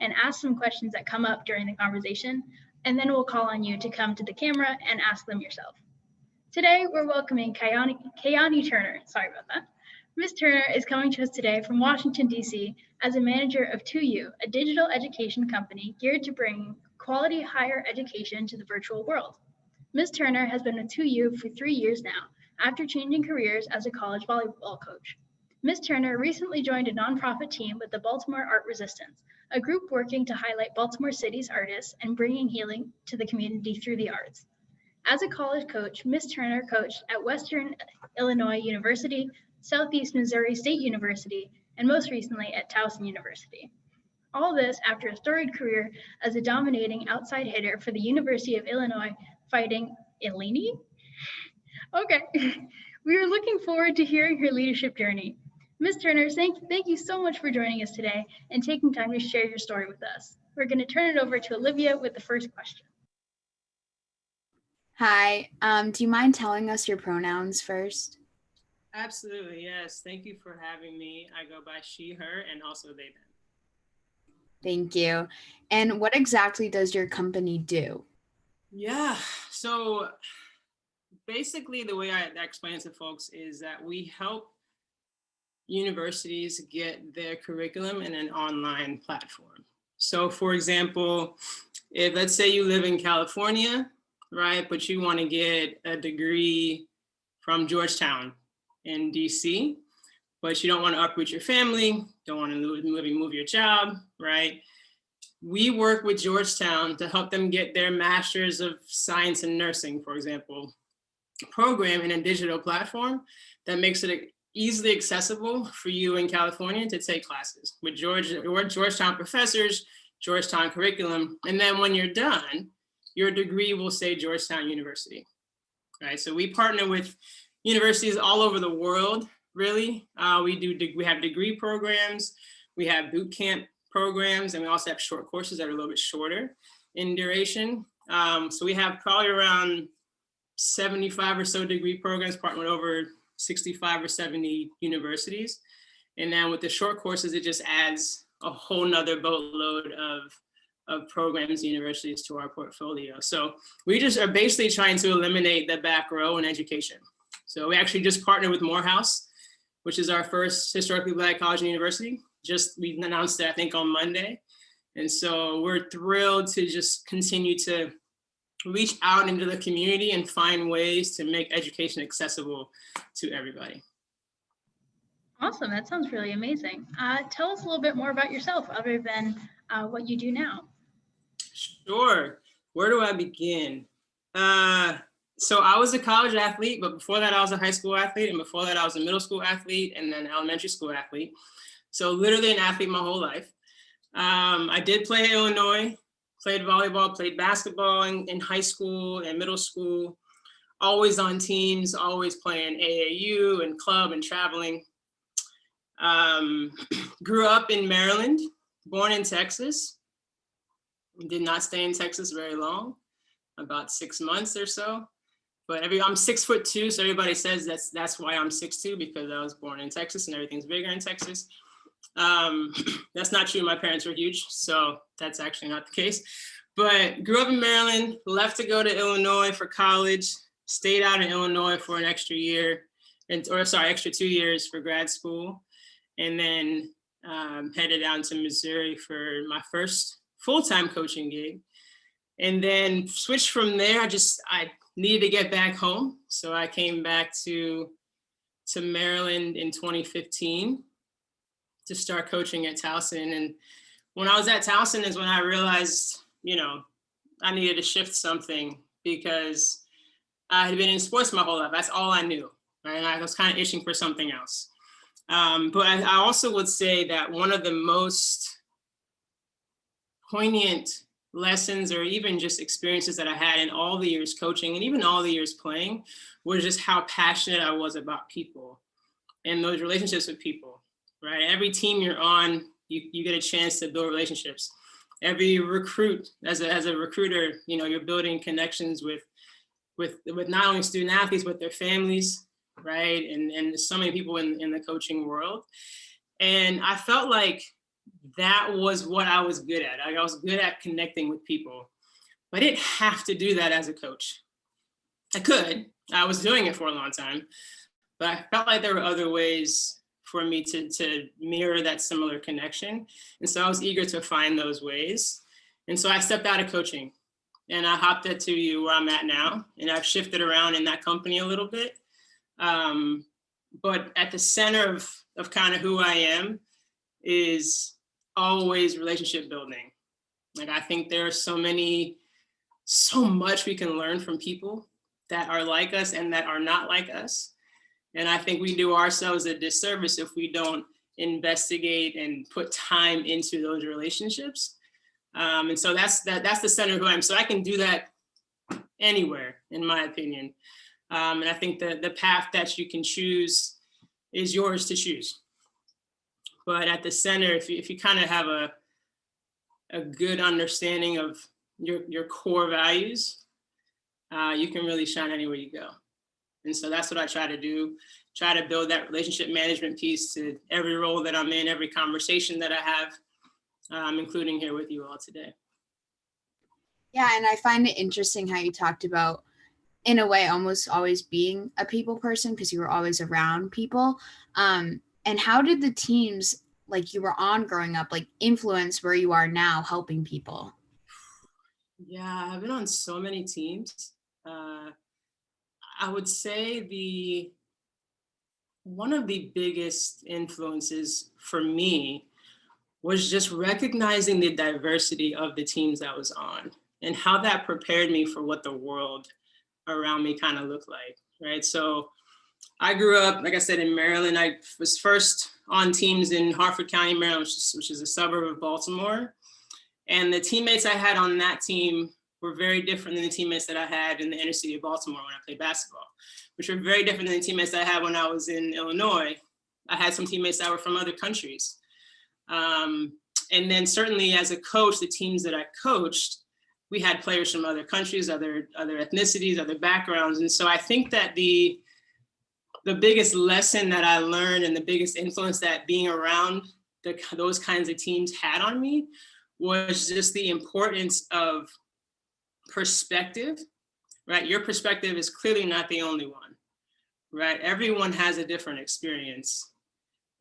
and ask some questions that come up during the conversation, and then we'll call on you to come to the camera and ask them yourself. Today, we're welcoming Kayani Turner. Sorry about that. Ms. Turner is coming to us today from Washington, D.C. as a manager of 2U, a digital education company geared to bring quality higher education to the virtual world. Ms. Turner has been with 2U for 3 years now, after changing careers as a college volleyball coach. Ms. Turner recently joined a nonprofit team with the Baltimore Art Resistance, a group working to highlight Baltimore City's artists and bringing healing to the community through the arts. As a college coach, Ms. Turner coached at Western Illinois University, Southeast Missouri State University, and most recently at Towson University. All this after a storied career as a dominating outside hitter for the University of Illinois Fighting Illini? Okay. We are looking forward to hearing her leadership journey. Ms. Turner, thank you so much for joining us today and taking time to share your story with us. We're going to turn it over to Olivia with the first question. Hi, do you mind telling us your pronouns first? Absolutely, yes. Thank you for having me. I go by she, her, and also they, them. Thank you. And what exactly does your company do? Yeah, so basically the way I explain it to folks is that we help universities get their curriculum in an online platform. So for example, if let's say you live in California, right, but you want to get a degree from Georgetown in DC, but you don't want to uproot your family, don't want to move your job, right? We work with Georgetown to help them get their Master's of Science in Nursing, for example, program in a digital platform that makes it easily accessible for you in California to take classes with Georgetown professors, Georgetown curriculum. And then when you're done, your degree will say Georgetown University, right? So we partner with universities all over the world, really. We have degree programs, we have boot camp programs, and we also have short courses that are a little bit shorter in duration. So we have probably around 75 or so degree programs partnered with over 65 or 70 universities. And then with the short courses, it just adds a whole nother boatload of programs and universities to our portfolio. So we just are basically trying to eliminate the back row in education. So we actually just partnered with Morehouse, which is our first historically Black college and university. We announced it, I think, on Monday. And so we're thrilled to just continue to reach out into the community and find ways to make education accessible to everybody. Awesome, that sounds really amazing. Tell us a little bit more about yourself other than what you do now. Sure, where do I begin? So I was a college athlete, but before that I was a high school athlete, and before that I was a middle school athlete, and then elementary school athlete. So literally an athlete my whole life. I did play at Illinois, played volleyball, played basketball in high school and middle school, always on teams, always playing AAU and club and traveling. Grew up in Maryland, born in Texas. Did not stay in Texas very long, about 6 months or so. But I'm 6'2", so everybody says that's why I'm 6'2", because I was born in Texas and everything's bigger in Texas. That's not true. My parents were huge, so that's actually not the case. But grew up in Maryland, left to go to Illinois for college, stayed out in Illinois for an extra 2 years for grad school, and then headed down to Missouri for my first full-time coaching gig. And then switched from there. I needed to get back home. So I came back to Maryland in 2015 to start coaching at Towson. And when I was at Towson is when I realized, I needed to shift something, because I had been in sports my whole life. That's all I knew, right? And I was kind of itching for something else. But I also would say that one of the most poignant lessons, or even just experiences that I had in all the years coaching and even all the years playing, was just how passionate I was about people and those relationships with people, right? Every team you're on, you get a chance to build relationships. Every recruit, as a recruiter, you're building connections with not only student athletes, but their families, right? And so many people in the coaching world. And I felt like that was what I was good at. I was good at connecting with people, but I didn't have to do that as a coach. I could, I was doing it for a long time, but I felt like there were other ways for me to mirror that similar connection. And so I was eager to find those ways. And so I stepped out of coaching and I hopped into where I'm at now. And I've shifted around in that company a little bit. But at the center of kind of who I am is always relationship building. Like, I think there are so much we can learn from people that are like us and that are not like us. And I think we do ourselves a disservice if we don't investigate and put time into those relationships. And so that's the center of who I am. So I can do that anywhere, in my opinion. And I think the path that you can choose is yours to choose. But at the center, if you kind of have a good understanding of your core values, you can really shine anywhere you go. And so that's what I try to do, try to build that relationship management piece to every role that I'm in, every conversation that I have, including here with you all today. Yeah, and I find it interesting how you talked about, in a way, almost always being a people person because you were always around people. And how did the teams like you were on growing up like influence where you are now helping people? Yeah, I've been on so many teams. I would say one of the biggest influences for me was just recognizing the diversity of the teams I was on and how that prepared me for what the world around me kind of looked like, right? So I grew up, like I said, in Maryland. I was first on teams in Harford County, Maryland, which is a suburb of Baltimore. And the teammates I had on that team were very different than the teammates that I had in the inner city of Baltimore when I played basketball, which were very different than the teammates I had when I was in Illinois. I had some teammates that were from other countries. And then certainly as a coach, the teams that I coached, we had players from other countries, other ethnicities, other backgrounds. And so I think that the biggest lesson that I learned and the biggest influence that being around those kinds of teams had on me was just the importance of perspective, right? Your perspective is clearly not the only one, right? Everyone has a different experience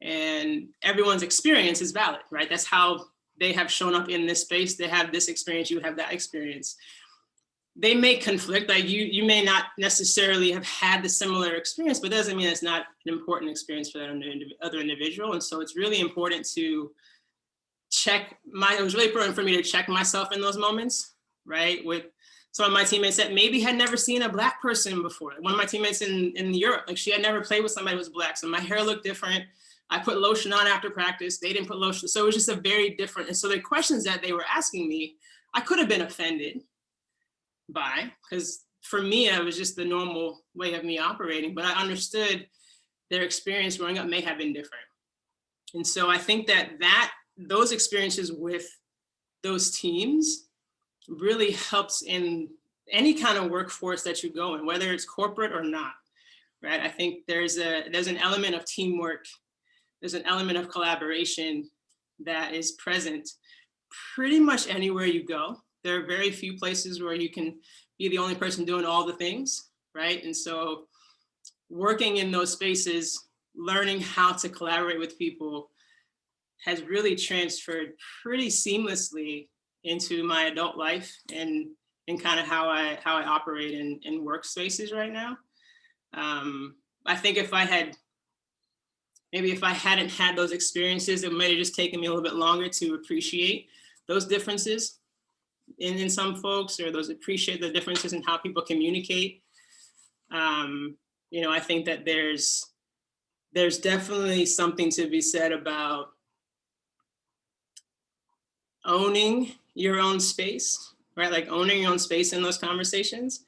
and everyone's experience is valid, right? That's how they have shown up in this space. They have this experience, you have that experience. They may conflict, like you may not necessarily have had the similar experience, but doesn't mean it's not an important experience for that other individual. And so it's really important to it was really important for me to check myself in those moments, right? With some of my teammates that maybe had never seen a Black person before. One of my teammates in Europe, like she had never played with somebody who was Black. So my hair looked different. I put lotion on after practice. They didn't put lotion. So it was just a very different. And so the questions that they were asking me, I could have been offended by, because for me, it was just the normal way of me operating, but I understood their experience growing up may have been different. And so I think that those experiences with those teams really helps in any kind of workforce that you go in, whether it's corporate or not, right? I think there's an element of teamwork, there's an element of collaboration that is present pretty much anywhere you go. There are very few places where you can be the only person doing all the things, right? And so working in those spaces, learning how to collaborate with people has really transferred pretty seamlessly into my adult life and kind of how I operate in workspaces right now. I think if I hadn't had those experiences, it might have just taken me a little bit longer to appreciate those differences in some folks, or appreciate the differences in how people communicate. I think that there's definitely something to be said about owning your own space, right? Like owning your own space in those conversations.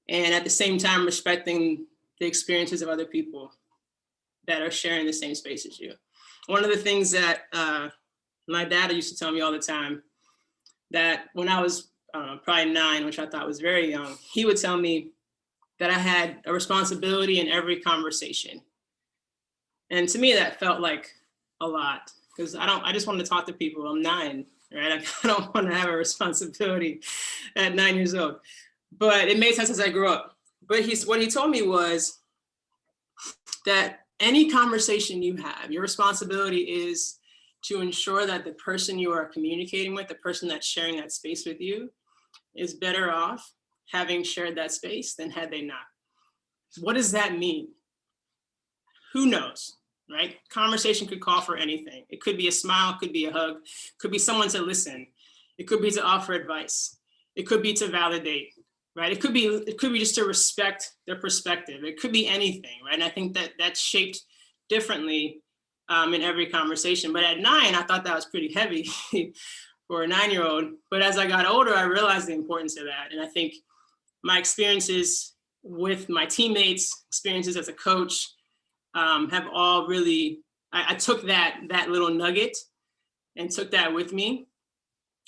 And at the same time, respecting the experiences of other people that are sharing the same space as you. One of the things that my dad used to tell me all the time, that when I was probably 9, which I thought was very young, he would tell me that I had a responsibility in every conversation. And to me, that felt like a lot. because I just want to talk to people. I'm 9, right? I don't want to have a responsibility at 9 years old. But it made sense as I grew up. But what he told me was that any conversation you have, your responsibility is to ensure that the person you are communicating with, the person that's sharing that space with you, is better off having shared that space than had they not. What does that mean? Who knows, right? Conversation could call for anything. It could be a smile, could be a hug, could be someone to listen. It could be to offer advice. It could be to validate, right? It could be just to respect their perspective. It could be anything, right? And I think that that's shaped differently in every conversation. But at 9, I thought that was pretty heavy for a 9-year-old. But as I got older, I realized the importance of that. And I think my experiences with my teammates, experiences as a coach, have all really, I took that little nugget and took that with me.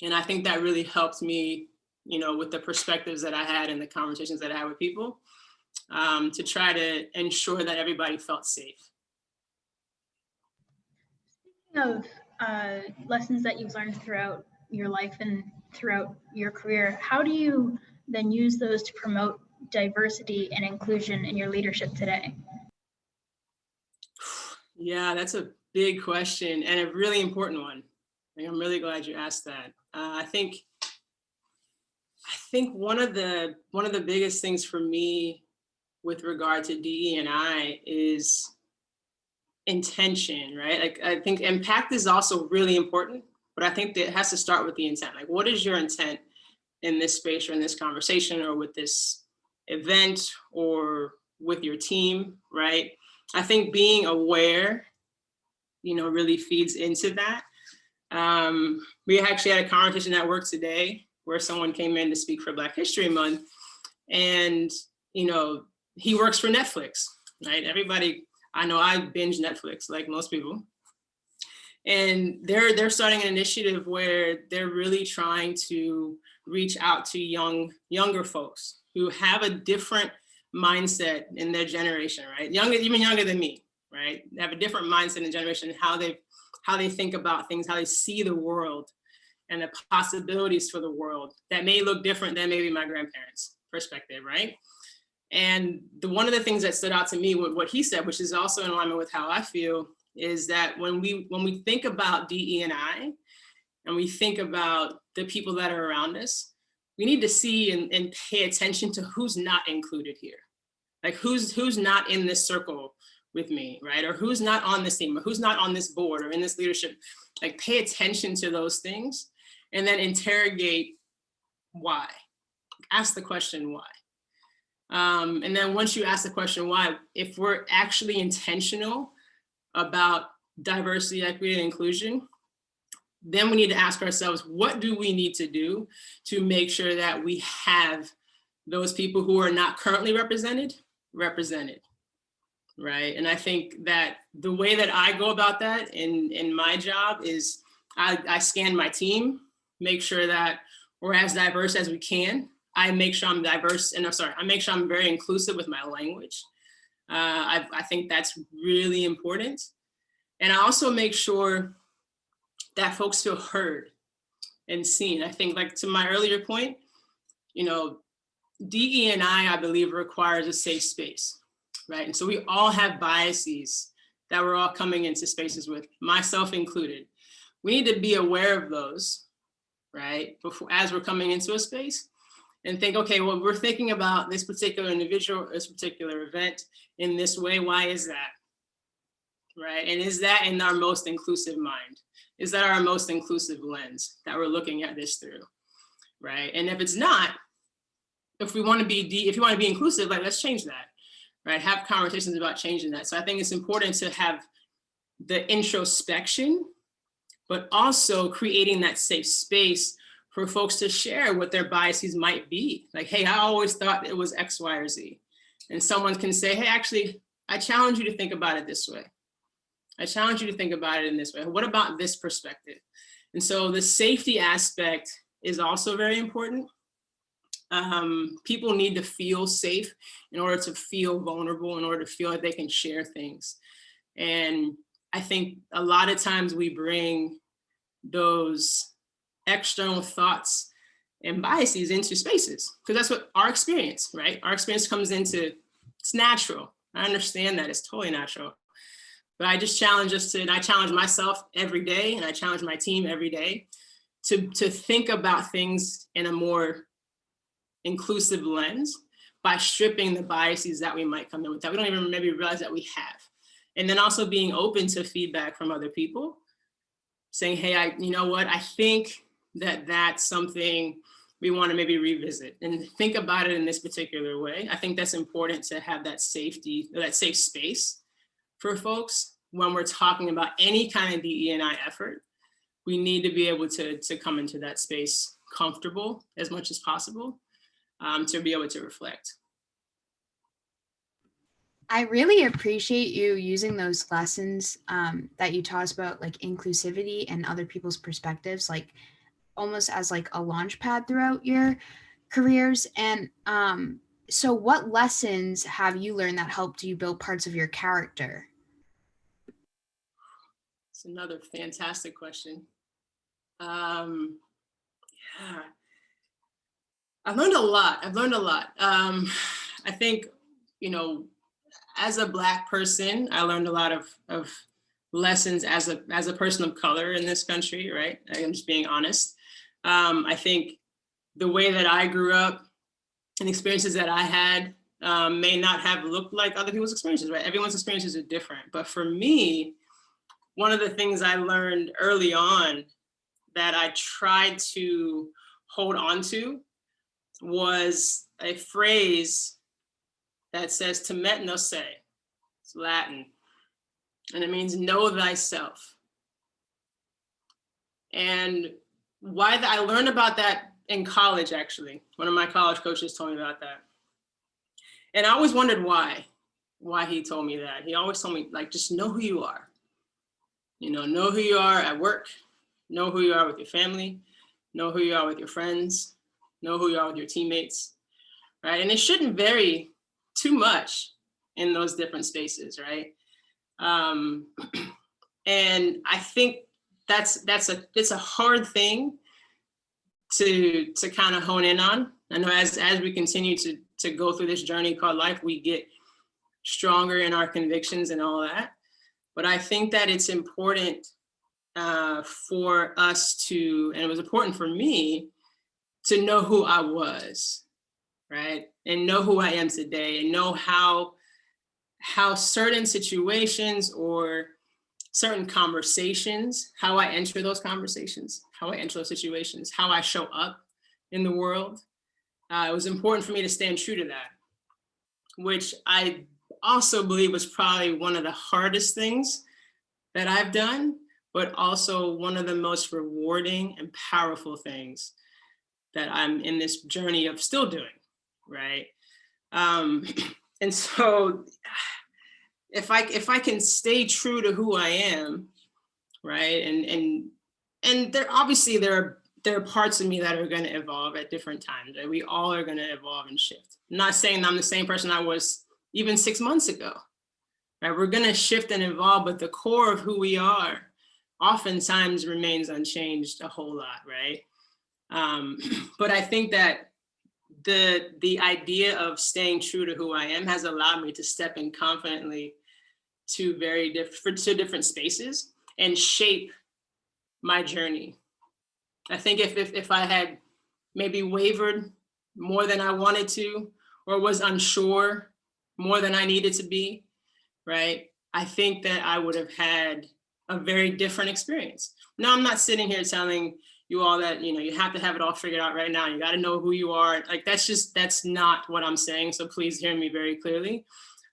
And I think that really helped me, with the perspectives that I had and the conversations that I had with people, to try to ensure that everybody felt safe. Speaking of lessons that you've learned throughout your life and throughout your career, how do you then use those to promote diversity and inclusion in your leadership today? Yeah, that's a big question and a really important one. I'm really glad you asked that. I think one of the biggest things for me with regard to DE&I is intention, right? Like, I think impact is also really important, but I think that it has to start with the intent. Like, what is your intent in this space or in this conversation or with this event or with your team, right? I think being aware, really feeds into that. We actually had a conversation at work today where someone came in to speak for Black History Month, and he works for Netflix, right? Everybody, I know I binge Netflix like most people, and they're starting an initiative where they're really trying to reach out to younger folks who have a different mindset in their generation, right? Even younger than me, right? They have a different mindset in generation, how they think about things, how they see the world and the possibilities for the world that may look different than maybe my grandparents' perspective, right? And one of the things that stood out to me with what he said, which is also in alignment with how I feel, is that when we think about DE&I and we think about the people that are around us, we need to see and pay attention to who's not included here. Like who's not in this circle with me, right? Or who's not on this team, or who's not on this board or in this leadership. Like, pay attention to those things and then interrogate why. Ask the question why. And then once you ask the question why, if we're actually intentional about diversity, equity, and inclusion, then we need to ask ourselves, what do we need to do to make sure that we have those people who are not currently represented, right? And I think that the way that I go about that in my job is I scan my team, make sure that we're as diverse as we can. I make sure I'm diverse, and I make sure I'm very inclusive with my language. I think that's really important. And I also make sure that folks feel heard and seen. I think, like, to my earlier point, DE&I believe requires a safe space, right? And so we all have biases that we're all coming into spaces with, myself included. We need to be aware of those, right? As we're coming into a space, and think, okay, well, we're thinking about this particular individual, this particular event in this way. Why is that? Right? And is that in our most inclusive mind? Is that our most inclusive lens that we're looking at this through? Right? And if it's not, if you want to be inclusive, like, let's change that, right? Have conversations about changing that. So I think it's important to have the introspection, but also creating that safe space for folks to share what their biases might be. Like, hey, I always thought it was X, Y, or Z. And someone can say, hey, actually, I challenge you to think about it this way. I challenge you to think about it in this way. What about this perspective? And so the safety aspect is also very important. People need to feel safe in order to feel vulnerable, in order to feel like they can share things. And I think a lot of times we bring those external thoughts and biases into spaces, because that's what our experience, right? Our experience comes into, it's natural. I understand that, it's totally natural. But I just challenge us to, and I challenge myself every day, and I challenge my team every day to think about things in a more inclusive lens by stripping the biases that we might come in with that we don't even maybe realize that we have. And then also being open to feedback from other people, saying, hey, you know what, I think that that's something we want to maybe revisit and think about it in this particular way. I think that's important to have that safety, that safe space for folks when we're talking about any kind of DE&I effort. We need to be able to come into that space comfortable as much as possible, to be able to reflect. I really appreciate you using those lessons that you taught us about, like inclusivity and other people's perspectives, like almost as like a launch pad throughout your careers. And so what lessons have you learned that helped you build parts of your character? It's another fantastic question. Yeah, I've learned a lot. I think, you know, as a Black person, I learned a lot of lessons as a person of color in this country, right? I'm just being honest. I think the way that I grew up and experiences that I had may not have looked like other people's experiences, right? Everyone's experiences are different. But for me, one of the things I learned early on that I tried to hold on to was a phrase that says "temet no se." It's Latin, and it means "know thyself." And I learned about that in college, actually. One of my college coaches told me about that. And I always wondered why he told me that. He always told me, like, just know who you are. You know who you are at work, know who you are with your family, know who you are with your friends, know who you are with your teammates, right? And it shouldn't vary too much in those different spaces, right? And I think it's a hard thing to kind of hone in on. I know as we continue to go through this journey called life, we get stronger in our convictions and all that. But I think that it's important for us to, and it was important for me to know who I was, right? And know who I am today, and know how certain situations or certain conversations, how I enter those conversations, how I enter those situations, how I show up in the world. It was important for me to stand true to that, which I also believe was probably one of the hardest things that I've done, but also one of the most rewarding and powerful things that I'm in this journey of still doing, right? And so if I can stay true to who I am, right? And there obviously there are parts of me that are going to evolve at different times, right? We all are going to evolve and shift. I'm not saying I'm the same person I was even 6 months ago, right? We're going to shift and evolve, but the core of who we are oftentimes remains unchanged a whole lot, right? But I think that the idea of staying true to who I am has allowed me to step in confidently to different spaces and shape my journey. I think if I had maybe wavered more than I wanted to, or was unsure more than I needed to be, right? I think that I would have had a very different experience. Now, I'm not sitting here telling you all that, you have to have it all figured out right now. You got to know who you are. Like, that's not what I'm saying. So please hear me very clearly.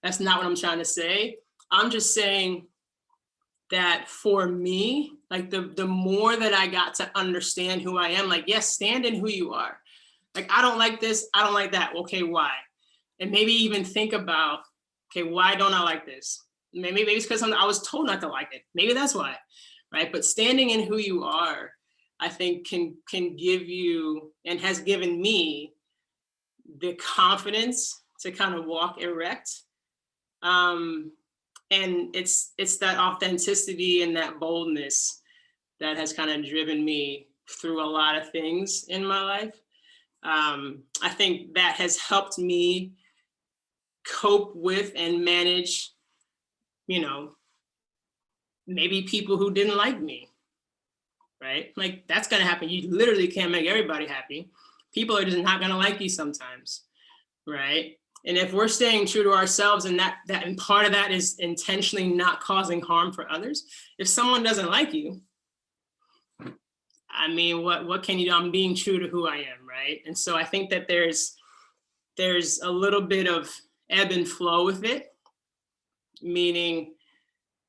That's not what I'm trying to say. I'm just saying that for me, like the more that I got to understand who I am, like, yes, stand in who you are. Like, I don't like this, I don't like that. Okay, why? And maybe even think about, okay, why don't I like this? Maybe it's because I was told not to like it. Maybe that's why, right? But standing in who you are, I think can give you, and has given me, the confidence to kind of walk erect. And it's that authenticity and that boldness that has kind of driven me through a lot of things in my life. I think that has helped me cope with and manage, you know, maybe people who didn't like me, right? Like, that's gonna happen. You literally can't make everybody happy. People are just not gonna like you sometimes, right? And if we're staying true to ourselves, and and part of that is intentionally not causing harm for others. If someone doesn't like you, I mean, what can you do? I'm being true to who I am, right? And so I think that there's a little bit of ebb and flow with it, meaning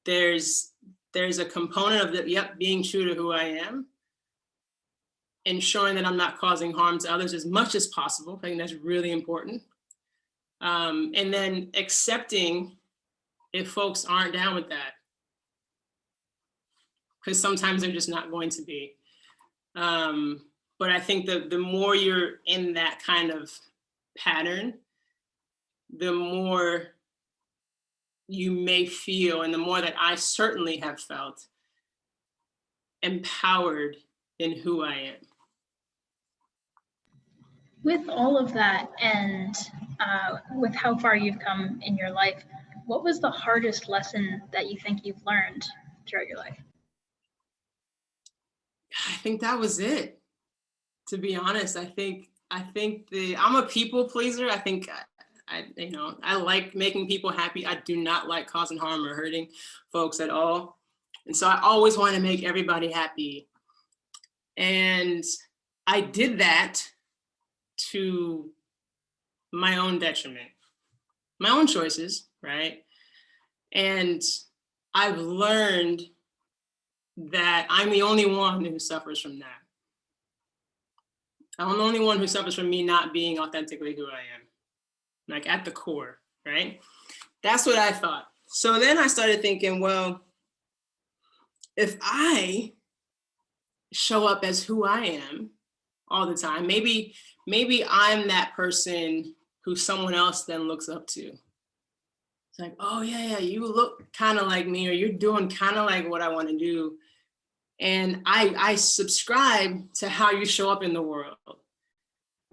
there's a component of being true to who I am, ensuring that I'm not causing harm to others as much as possible. I think that's really important. And then accepting if folks aren't down with that, because sometimes they're just not going to be. But I think that the more you're in that kind of pattern, the more you may feel, and the more that I certainly have felt, empowered in who I am. With all of that, and with how far you've come in your life, what was the hardest lesson that you think you've learned throughout your life? I think that was it. To be honest, I think I'm a people pleaser. I think I like making people happy. I do not like causing harm or hurting folks at all. And so I always want to make everybody happy. And I did that to my own detriment, my own choices, right? And I've learned that I'm the only one who suffers from that. I'm the only one who suffers from me not being authentically who I am, like at the core, right? That's what I thought. So then I started thinking, well, if I show up as who I am all the time, maybe I'm that person who someone else then looks up to. It's like, oh yeah, you look kind of like me, or you're doing kind of like what I want to do. And I subscribe to how you show up in the world.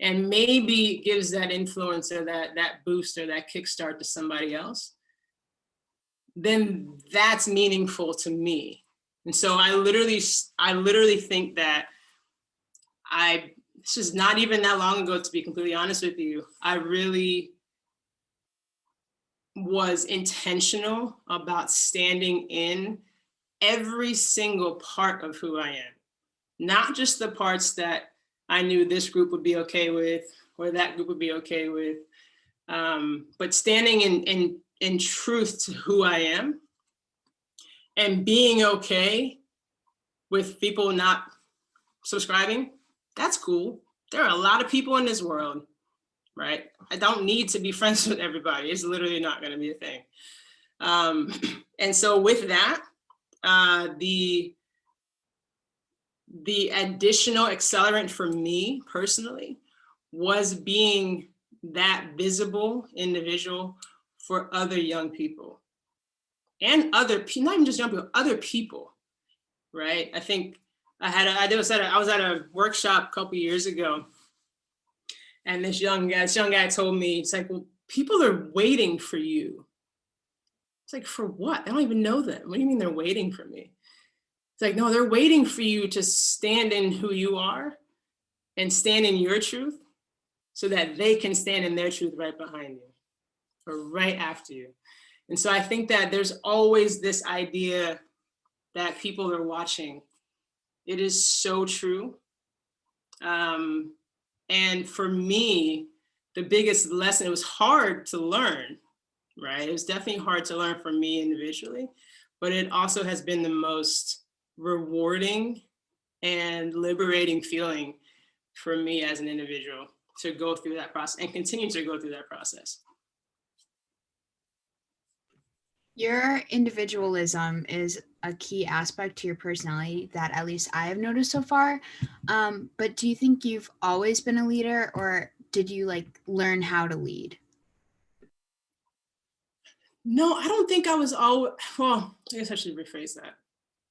And maybe it gives that influence or that boost or that kickstart to somebody else. Then that's meaningful to me. And so I literally think that this is not even that long ago, to be completely honest with you. I really was intentional about standing in every single part of who I am, not just the parts that I knew this group would be okay with or that group would be okay with, but standing in truth to who I am and being okay with people not subscribing. That's cool. There are a lot of people in this world, right? I don't need to be friends with everybody. It's literally not going to be a thing. And so with that, the additional accelerant for me personally was being that visible individual for other young people and other people, not even just young people, other people, right? I think I was at a workshop a couple years ago, and this young guy told me, it's like, well, people are waiting for you. It's like, for what? I don't even know them. What do you mean they're waiting for me? It's like, no, they're waiting for you to stand in who you are and stand in your truth so that they can stand in their truth right behind you or right after you. And so I think that there's always this idea that people are watching. It is so true. And for me, the biggest lesson, it was hard to learn, right? It was definitely hard to learn for me individually, but it also has been the most rewarding and liberating feeling for me as an individual to go through that process and continue to go through that process. Your individualism is a key aspect to your personality that at least I have noticed so far. But do you think you've always been a leader, or did you learn how to lead? No, I don't think I was well, I guess I should rephrase that.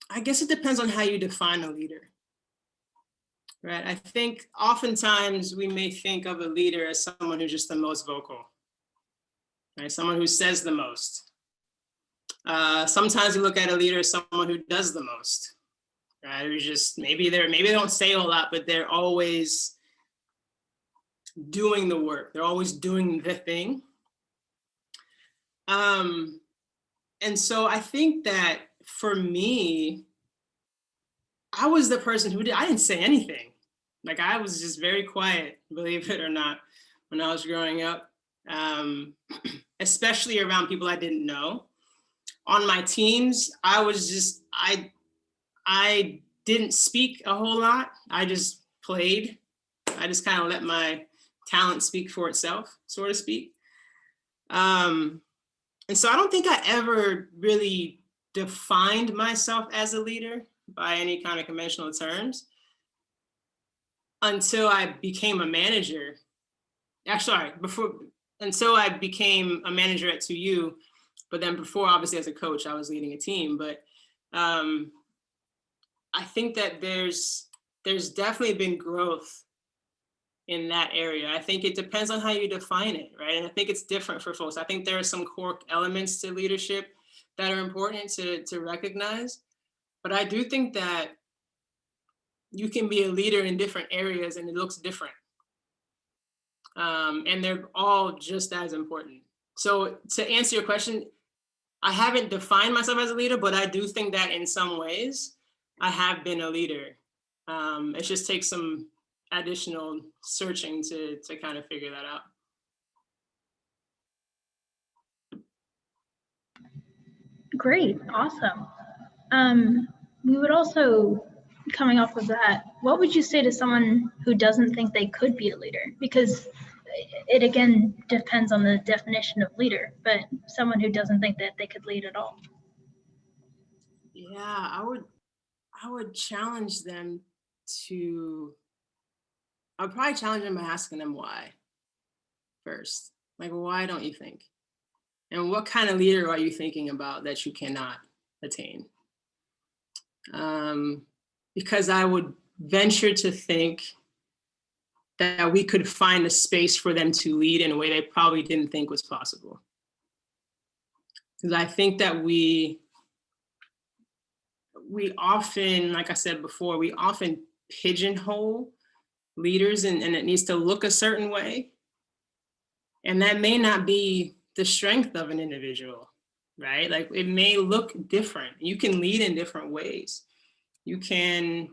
I guess it depends on how you define a leader, right? I think oftentimes we may think of a leader as someone who's just the most vocal, right? Someone who says the most. Sometimes we look at a leader as someone who does the most, right? Who's just, maybe they don't say a lot, but they're always doing the work. They're always doing the thing. And so I think that for me, I was the person who I didn't say anything. Like, I was just very quiet, believe it or not, when I was growing up, especially around people I didn't know. On my teams, I was just, I didn't speak a whole lot. I just played. I just kind of let my talent speak for itself, so to speak. And so I don't think I ever really defined myself as a leader by any kind of conventional terms until I became a manager. Actually, until I became a manager at 2U, but then before, obviously, as a coach, I was leading a team. But I think that there's definitely been growth in that area. I think it depends on how you define it, right? And I think it's different for folks. I think there are some core elements to leadership that are important to recognize. But I do think that you can be a leader in different areas and it looks different. And they're all just as important. So to answer your question, I haven't defined myself as a leader, but I do think that in some ways I have been a leader. It just takes some additional searching to kind of figure that out. Great, awesome. We would also, coming off of that, what would you say to someone who doesn't think they could be a leader? Because it again depends on the definition of leader, but someone who doesn't think that they could lead at all. Yeah, I would challenge them I'd probably challenge them by asking them why first. Like, why don't you think? And what kind of leader are you thinking about that you cannot attain? Because I would venture to think that we could find a space for them to lead in a way they probably didn't think was possible. Because I think that we often, like I said before, we often pigeonhole leaders and it needs to look a certain way. And that may not be the strength of an individual, right? Like, it may look different. You can lead in different ways. You can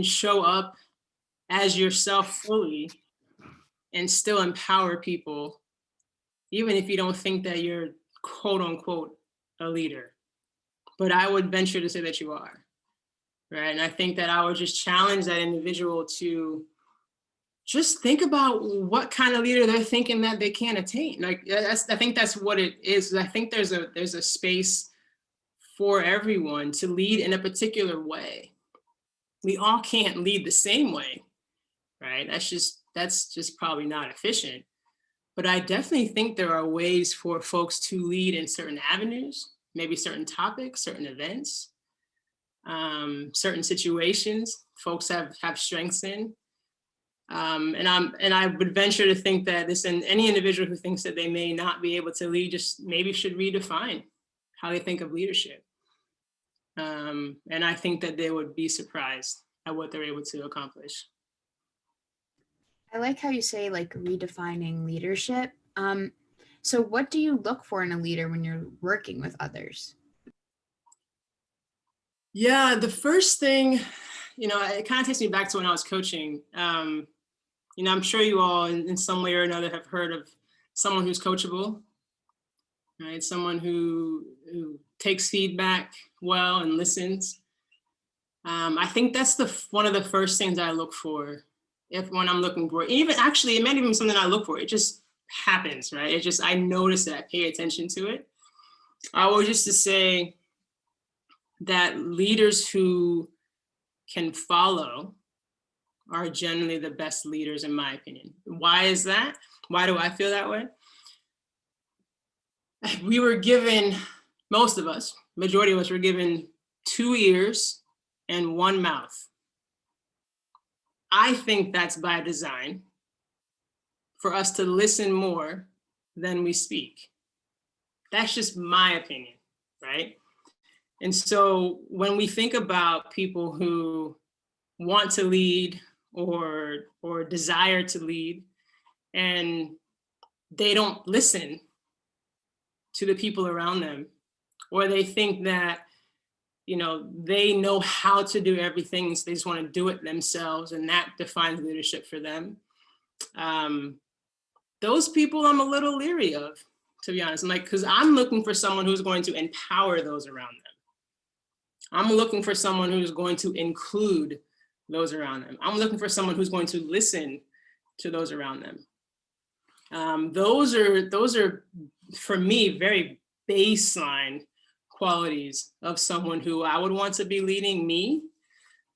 show up as yourself fully and still empower people, even if you don't think that you're quote unquote a leader. But I would venture to say that you are, right? And I think that I would just challenge that individual to just think about what kind of leader they're thinking that they can't attain. Like, I think that's what it is. I think there's a space for everyone to lead in a particular way. We all can't lead the same way, right? That's just probably not efficient. But I definitely think there are ways for folks to lead in certain avenues, maybe certain topics, certain events, certain situations folks have strengths in. And I would venture to think that any individual who thinks that they may not be able to lead just maybe should redefine how they think of leadership. And I think that they would be surprised at what they're able to accomplish. I like how you say, like, redefining leadership. So what do you look for in a leader when you're working with others? Yeah, the first thing, it kind of takes me back to when I was coaching. I'm sure you all in some way or another have heard of someone who's coachable, right? Someone who takes feedback well and listens. I think that's one of the first things I look for when I'm looking for, even actually, it might even be something I look for. It just happens, right? I notice it, I pay attention to it. I always used to say that leaders who can follow are generally the best leaders, in my opinion. Why is that? Why do I feel that way? we were given, most of us, majority of us were given 2 ears and 1 mouth. I think that's by design, for us to listen more than we speak. That's just my opinion, right? And so when we think about people who want to lead or desire to lead, and they don't listen to the people around them, or they think that, you know, they know how to do everything, so they just want to do it themselves, and that defines leadership for them. Those people I'm a little leery of, to be honest. I'm like, because I'm looking for someone who's going to empower those around them. I'm looking for someone who's going to include those around them. I'm looking for someone who's going to listen to those around them. Those are, for me, very baseline qualities of someone who I would want to be leading me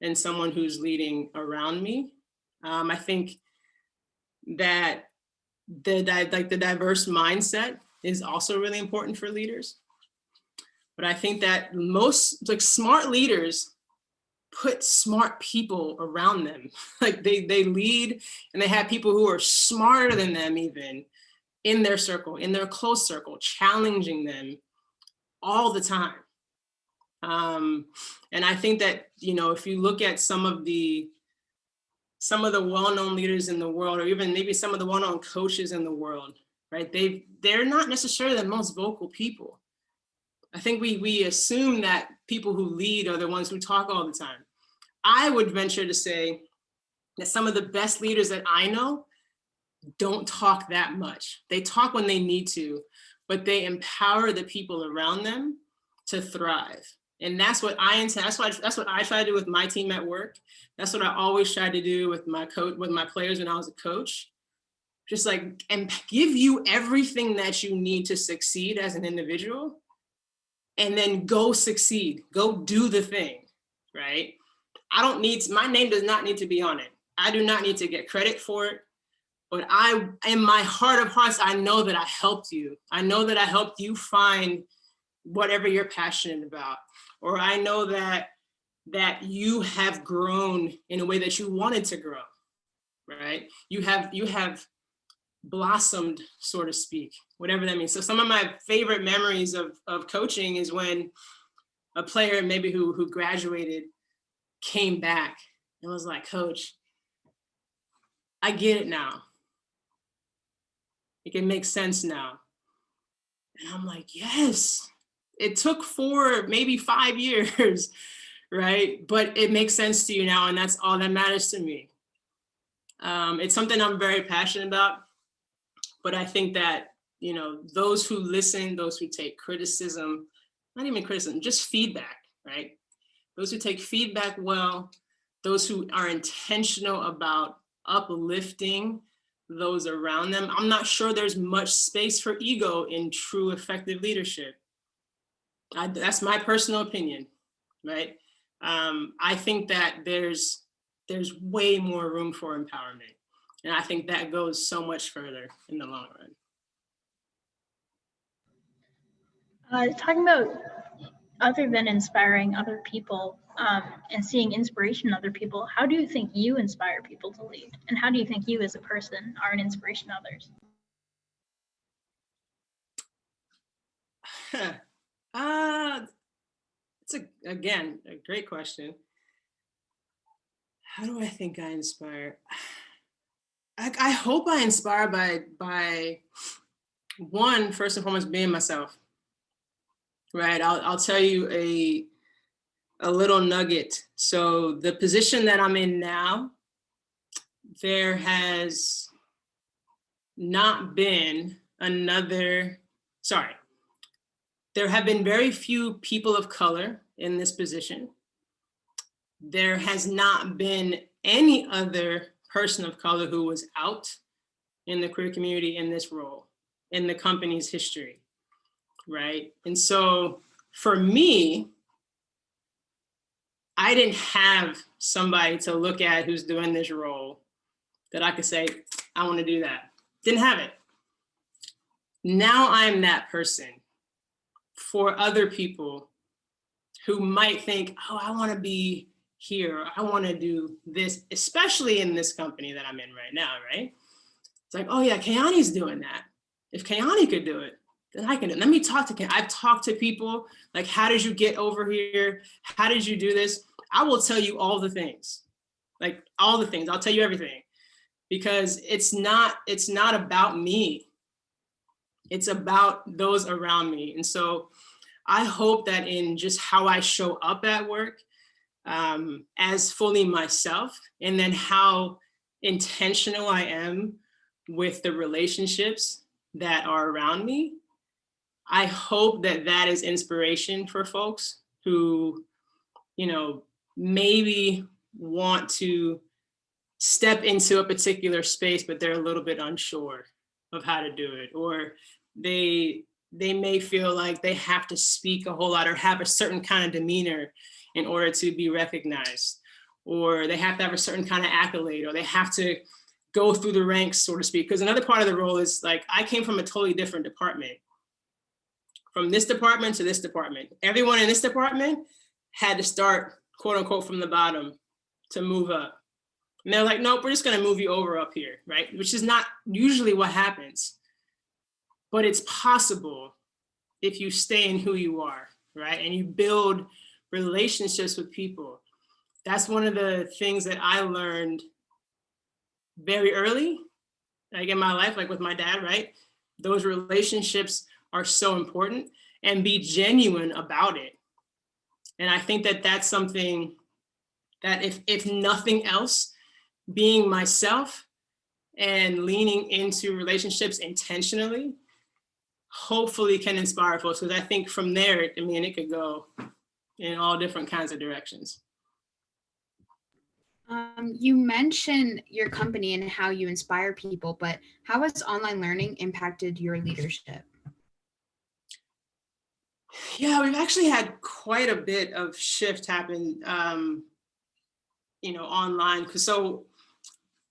and someone who's leading around me. I think that the diverse mindset is also really important for leaders. But I think that most smart leaders put smart people around them. Like they lead and they have people who are smarter than them even in their circle, in their close circle, challenging them all the time. And I think that, you know, if you look at some of the well-known leaders in the world, or even maybe some of the well-known coaches in the world, right? They're not necessarily the most vocal people. I think we assume that people who lead are the ones who talk all the time. I would venture to say that some of the best leaders that I know don't talk that much. They talk when they need to, but they empower the people around them to thrive. And that's what I intend. That's what I try to do with my team at work. That's what I always tried to do with my players when I was a coach. Just like, and give you everything that you need to succeed as an individual, and then go succeed, go do the thing, right? My name does not need to be on it. I do not need to get credit for it, but in my heart of hearts, I know that I helped you. I know that I helped you find whatever you're passionate about, or I know that you have grown in a way that you wanted to grow, right? You have blossomed, so to speak, whatever that means. So some of my favorite memories of coaching is when a player maybe who graduated came back and was like, "Coach, I get it now. It can make sense now." And I'm like, yes, it took 4, maybe 5 years, right? But it makes sense to you now, and that's all that matters to me. It's something I'm very passionate about, but I think that, you know, those who listen, those who take criticism, not even criticism, just feedback, right? Those who take feedback well, those who are intentional about uplifting those around them. I'm not sure there's much space for ego in true effective leadership. That's my personal opinion, right? I think that there's way more room for empowerment. And I think that goes so much further in the long run. Talking about other than inspiring other people and seeing inspiration in other people, how do you think you inspire people to lead? And how do you think you as a person are an inspiration to others? It's again a great question. How do I think I inspire? I hope I inspire by one, first and foremost, being myself. Right. I'll tell you a little nugget. So the position that I'm in now, there has not been there have been very few people of color in this position. There has not been any other person of color who was out in the queer community in this role, in the company's history, right? And so for me, I didn't have somebody to look at who's doing this role that I could say, I want to do that. Didn't have it. now I'm that person for other people who might think, oh, I want to be here. I want to do this, especially in this company that I'm in right now, right? It's like, oh yeah, Kayani's doing that. If Kayani could do it, then I can do it. Let me talk to Kayani. I've talked to people, like, how did you get over here? How did you do this? I will tell you all the things, like all the things. I'll tell you everything, because it's not about me. It's about those around me. And so I hope that in just how I show up at work, as fully myself, and then how intentional I am with the relationships that are around me, I hope that that is inspiration for folks who, you know, maybe want to step into a particular space, but they're a little bit unsure of how to do it, or they may feel like they have to speak a whole lot or have a certain kind of demeanor in order to be recognized, or they have to have a certain kind of accolade, or they have to go through the ranks, so to speak. Because another part of the role is, like, I came from a totally different department. From this department to this department. Everyone in this department had to start, quote unquote, from the bottom to move up. And they're like, nope, we're just gonna move you over up here, right? Which is not usually what happens. But it's possible if you stay in who you are, right? And you build relationships with people. That's one of the things that I learned very early, like in my life, like with my dad, right? Those relationships are so important, and be genuine about it. And I think that that's something that if nothing else, being myself and leaning into relationships intentionally, hopefully can inspire folks. Because I think from there, I mean, it could go in all different kinds of directions. You mentioned your company and how you inspire people, but how has online learning impacted your leadership? Yeah, we've actually had quite a bit of shift happen, online. So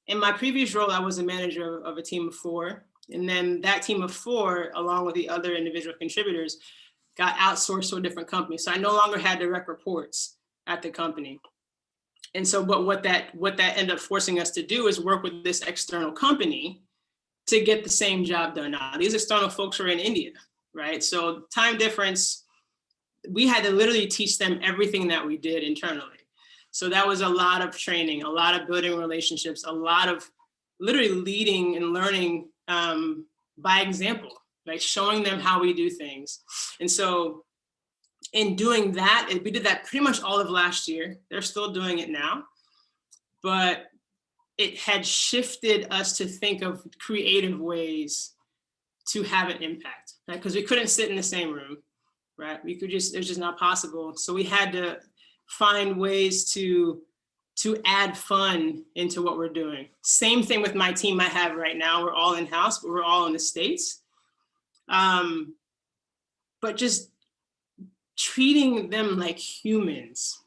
in my previous role, I was a manager of a team of 4. And then that team of 4, along with the other individual contributors, got outsourced to a different company. So I no longer had direct reports at the company. And so, but what that ended up forcing us to do is work with this external company to get the same job done. Now, these external folks are in India, right? So time difference, we had to literally teach them everything that we did internally. So that was a lot of training, a lot of building relationships, a lot of literally leading and learning by example, like showing them how we do things. And so in doing that, we did that pretty much all of last year. They're still doing it now, but it had shifted us to think of creative ways to have an impact, right? Because we couldn't sit in the same room, right? It was just not possible. So we had to find ways to add fun into what we're doing. Same thing with my team I have right now. We're all in-house, but we're all in the States. But just treating them like humans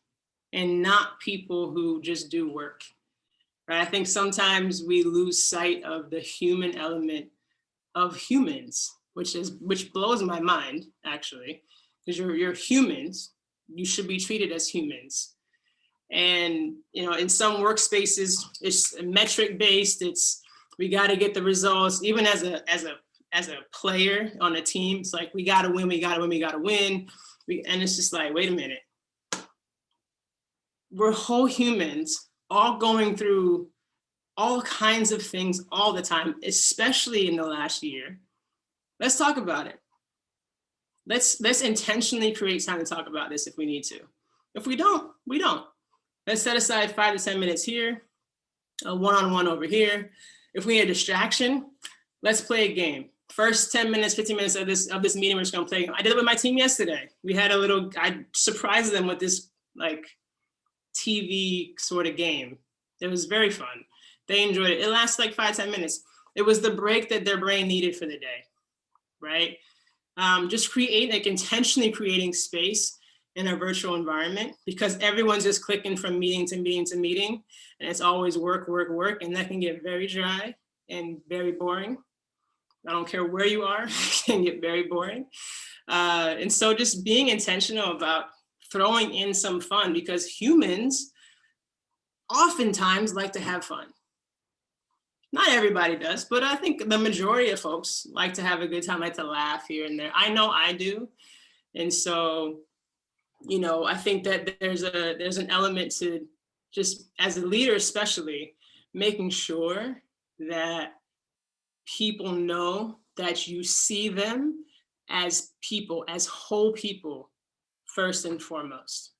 and not people who just do work, right? I think sometimes we lose sight of the human element of humans, which blows my mind, actually, because you're humans. You should be treated as humans. And in some workspaces, it's metric based. It's we got to get the results. Even as a player on a team, it's like we got to win. And it's just like, wait a minute. We're whole humans, all going through all kinds of things all the time, especially in the last year. Let's talk about it. Let's intentionally create time to talk about this if we need to. If we don't, we don't. Let's set aside 5 to 10 minutes here, a one-on-one over here. If we need a distraction, let's play a game. First 10 minutes, 15 minutes of this meeting, we're just gonna play. I did it with my team yesterday. I surprised them with this like TV sort of game. It was very fun. They enjoyed it. It lasted like 5, 10 minutes. It was the break that their brain needed for the day, right? Just intentionally creating space in a virtual environment, because everyone's just clicking from meeting to meeting to meeting, and it's always work, and that can get very dry and very boring. I don't care where you are, can get very boring. And so just being intentional about throwing in some fun, because humans oftentimes like to have fun. Not everybody does, but I think the majority of folks like to have a good time, like to laugh here and there. I know I do. And so, you know, I think that there's an element to just, as a leader especially, making sure that people know that you see them as people, as whole people, first and foremost.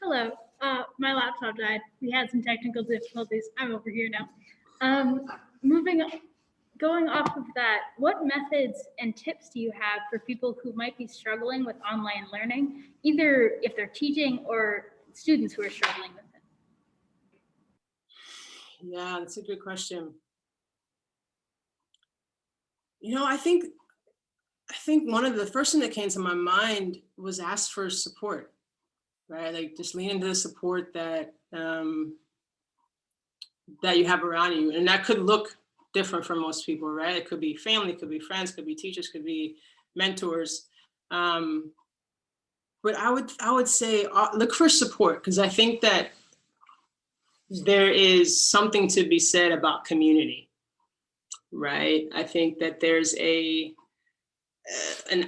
Hello. My laptop died. We had some technical difficulties. I'm over here now. Going off of that, what methods and tips do you have for people who might be struggling with online learning, either if they're teaching or students who are struggling with it? Yeah, that's a good question. You know, I think one of the first thing that came to my mind was ask for support, right? Like just lean into the support that that you have around you, and that could look different for most people, right? It could be family, could be friends, could be teachers, could be mentors. But I would say look for support, because I think that there is something to be said about community, right? I think that there's an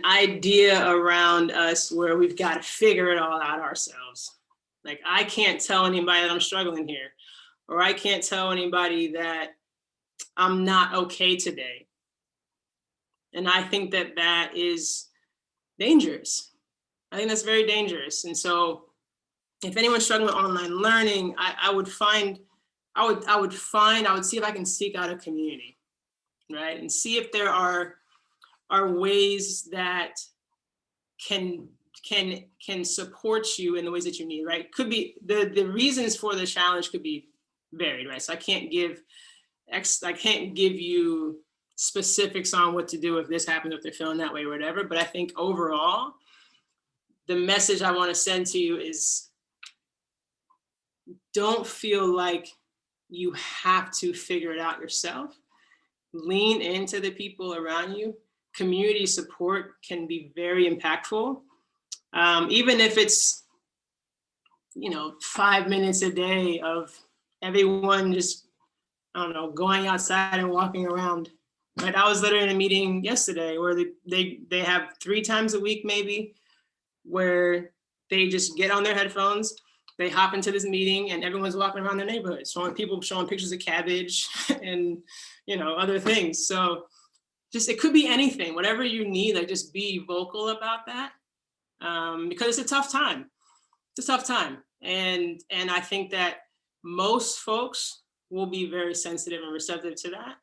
idea around us where we've got to figure it all out ourselves. Like, I can't tell anybody that I'm struggling here, or I can't tell anybody that I'm not okay today. And I think that that is dangerous. I think that's very dangerous. And so if anyone's struggling with online learning, I would see if I can seek out a community, right? And see if there are ways that can support you in the ways that you need, right? Could be the reasons for the challenge could be varied, right? So I can't give you specifics on what to do if this happens, if they're feeling that way or whatever. But I think overall, the message I want to send to you is, don't feel like you have to figure it out yourself. Lean into the people around you. Community support can be very impactful. Even if it's, 5 minutes a day of everyone just, going outside and walking around. Right? I was literally in a meeting yesterday where they have 3 times a week maybe, where they just get on their headphones, they hop into this meeting, and everyone's walking around their neighborhood, showing pictures of cabbage and other things. So just, it could be anything, whatever you need, like just be vocal about that, because it's a tough time. It's a tough time, and I think that most folks will be very sensitive and receptive to that,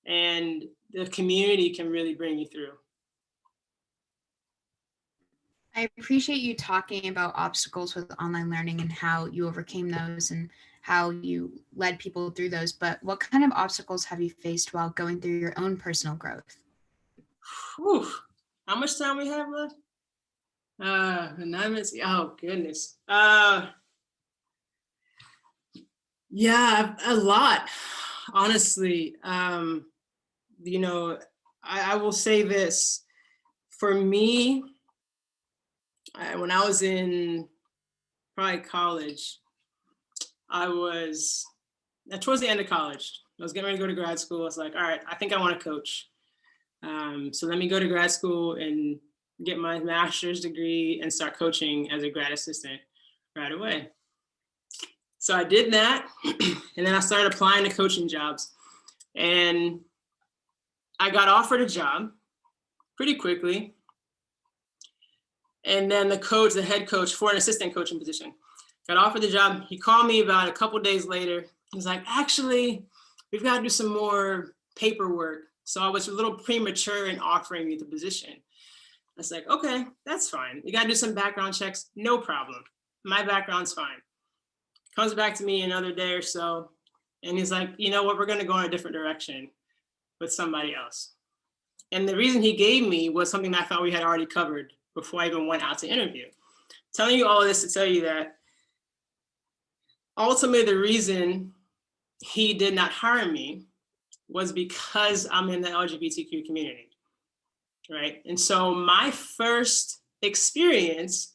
and the community can really bring you through. I appreciate you talking about obstacles with online learning and how you overcame those and how you led people through those. But what kind of obstacles have you faced while going through your own personal growth? Whew. How much time we have left? 9 minutes. Oh goodness. Yeah, a lot. Honestly, I will say this. For me, when I was in probably college, I was towards the end of college. I was getting ready to go to grad school. I was like, all right, I think I want to coach. So let me go to grad school and get my master's degree and start coaching as a grad assistant right away. So I did that, and then I started applying to coaching jobs, and I got offered a job pretty quickly. And then the head coach for an assistant coaching position, got offered the job. He called me about a couple days later. He's like, actually, we've got to do some more paperwork. So I was a little premature in offering me the position. I was like, okay, that's fine. You got to do some background checks. No problem. My background's fine. Comes back to me another day or so, and he's like, you know what, we're going to go in a different direction with somebody else. And the reason he gave me was something that I thought we had already covered before I even went out to interview. Telling you all of this to tell you that ultimately the reason he did not hire me was because I'm in the LGBTQ community, right? And so my first experience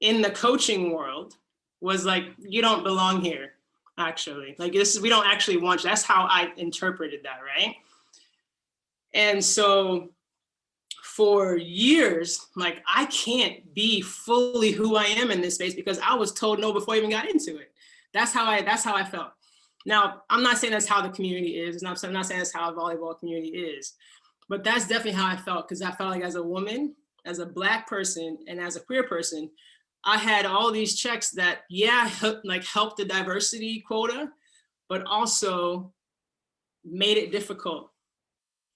in the coaching world was like, you don't belong here, actually. Like we don't actually want you. That's how I interpreted that, right? And so for years, like I can't be fully who I am in this space because I was told no before I even got into it. That's how I felt. Now, I'm not saying that's how the community is. I'm not saying that's how the volleyball community is, but that's definitely how I felt, because I felt like as a woman, as a Black person, and as a queer person, I had all these checks that, yeah, helped the diversity quota, but also made it difficult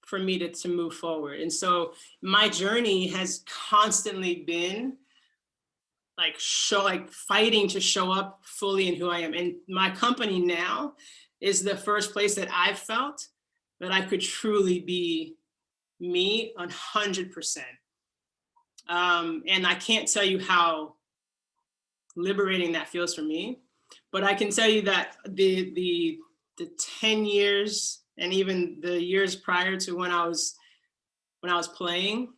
for me to move forward. And so my journey has constantly been fighting to show up fully in who I am. And my company now is the first place that I've felt that I could truly be me 100%. And I can't tell you how liberating that feels for me, but I can tell you that the 10 years and even the years prior to when I was playing,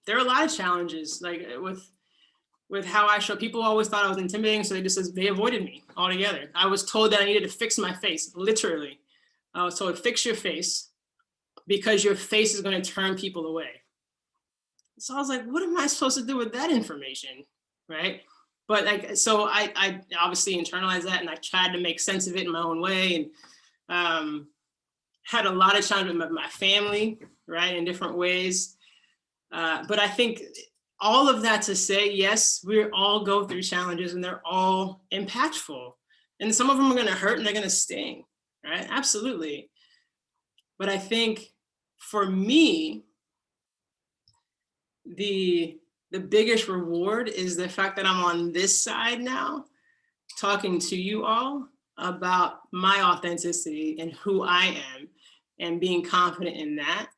there are a lot of challenges, like with how I show. People always thought I was intimidating, so they avoided me altogether. I was told that I needed to fix my face, literally. I was told, fix your face because your face is going to turn people away. So I was like, what am I supposed to do with that information, right? But so I obviously internalized that, and I tried to make sense of it in my own way, and had a lot of challenges with my family, right, in different ways. But I think all of that to say, yes, we all go through challenges and they're all impactful. And some of them are gonna hurt and they're gonna sting, right? Absolutely. But I think for me, the biggest reward is the fact that I'm on this side now, talking to you all about my authenticity and who I am, and being confident in that,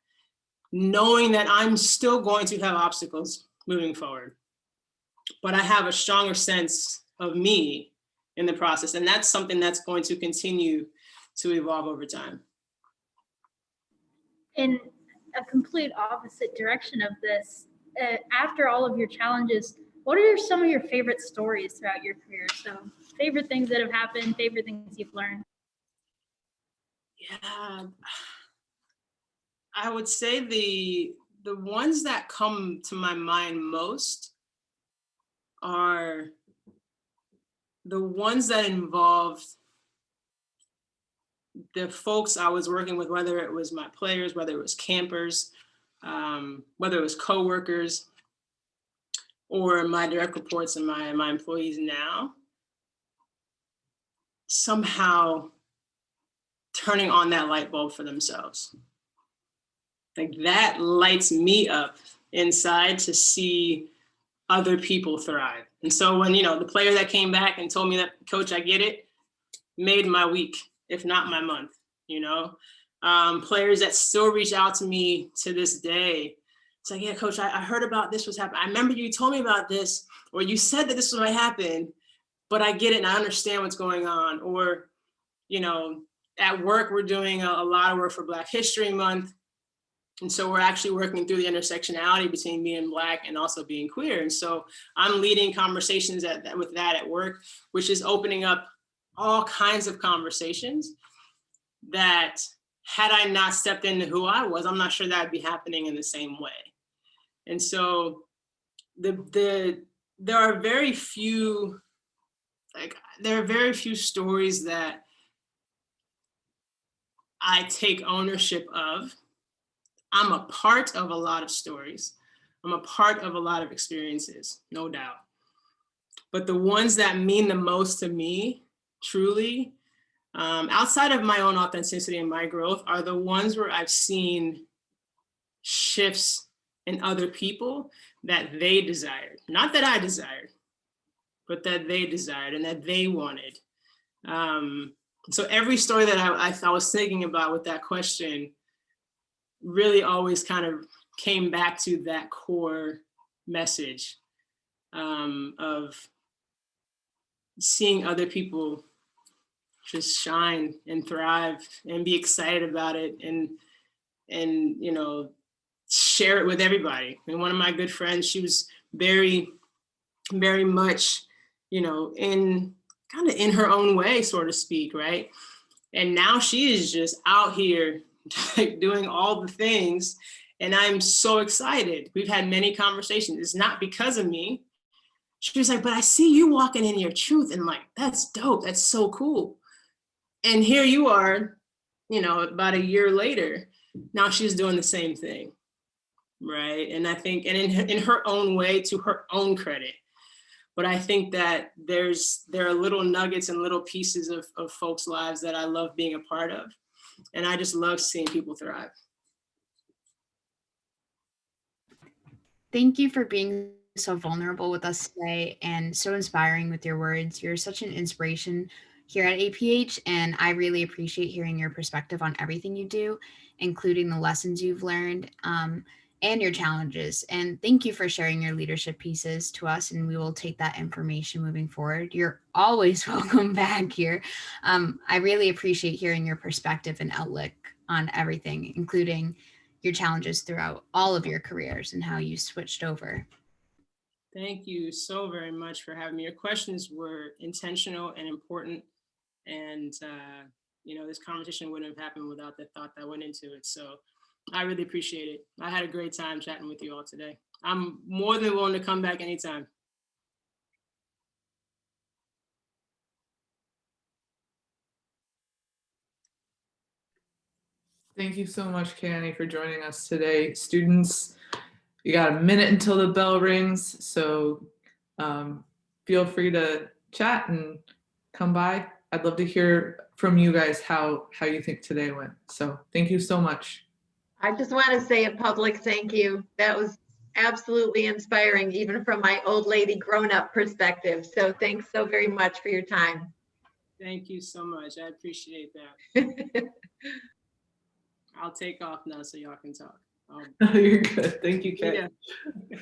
knowing that I'm still going to have obstacles moving forward, but I have a stronger sense of me in the process. And that's something that's going to continue to evolve over time. In a complete opposite direction of this, after all of your challenges, what are some of your favorite stories throughout your career? So favorite things that have happened, favorite things you've learned. Yeah, I would say the ones that come to my mind most are the ones that involved the folks I was working with, whether it was my players, whether it was campers, whether it was coworkers, or my direct reports and my employees now, somehow turning on that light bulb for themselves. Like that lights me up inside to see other people thrive. And so when, the player that came back and told me that, Coach, I get it, made my week, if not my month, players that still reach out to me to this day. It's like, yeah, Coach, I heard about this was happening. I remember you told me about this, or you said that this was what happened, but I get it and I understand what's going on. Or, at work, we're doing a lot of work for Black History Month. And so we're actually working through the intersectionality between being Black and also being queer. And so I'm leading conversations with that at work, which is opening up all kinds of conversations that, had I not stepped into who I was, I'm not sure that would be happening in the same way. And so there are very few stories that I take ownership of. I'm a part of a lot of stories. I'm a part of a lot of experiences, no doubt. But the ones that mean the most to me, truly, outside of my own authenticity and my growth, are the ones where I've seen shifts in other people that they desired. Not that I desired, but that they desired and that they wanted. So every story that I was thinking about with that question really always kind of came back to that core message of seeing other people just shine and thrive and be excited about it and you know, share it with everybody. And one of my good friends, she was very, very much, you know, in kind of in her own way, so to speak, right? And now she is just out here like doing all the things. And I'm so excited. We've had many conversations. It's not because of me. She was like, but I see you walking in your truth. And like, that's dope. That's so cool. And here you are, you know, about a year later, now she's doing the same thing. Right. And I think, and in her own way, to her own credit. But I think that there are little nuggets and little pieces of folks' lives that I love being a part of. And I just love seeing people thrive. Thank you for being so vulnerable with us today and so inspiring with your words. You're such an inspiration here at APH, and I really appreciate hearing your perspective on everything you do, including the lessons you've learned and your challenges. And thank you for sharing your leadership pieces to us, and we will take that information moving forward. You're always welcome back here. I really appreciate hearing your perspective and outlook on everything, including your challenges throughout all of your careers and how you switched over. Thank you so very much for having me. Your questions were intentional and important. And, you know, this conversation wouldn't have happened without the thought that went into it. So I really appreciate it. I had a great time chatting with you all today. I'm more than willing to come back anytime. Thank you so much, Kayani, for joining us today. Students, you got a minute until the bell rings, so feel free to chat and come by. I'd love to hear from you guys how you think today went. So thank you so much. I just want to say a public thank you. That was absolutely inspiring, even from my old lady grown-up perspective. So thanks so very much for your time. Thank you so much. I appreciate that. I'll take off now so y'all can talk. You're good. Thank you, Kay. Yeah.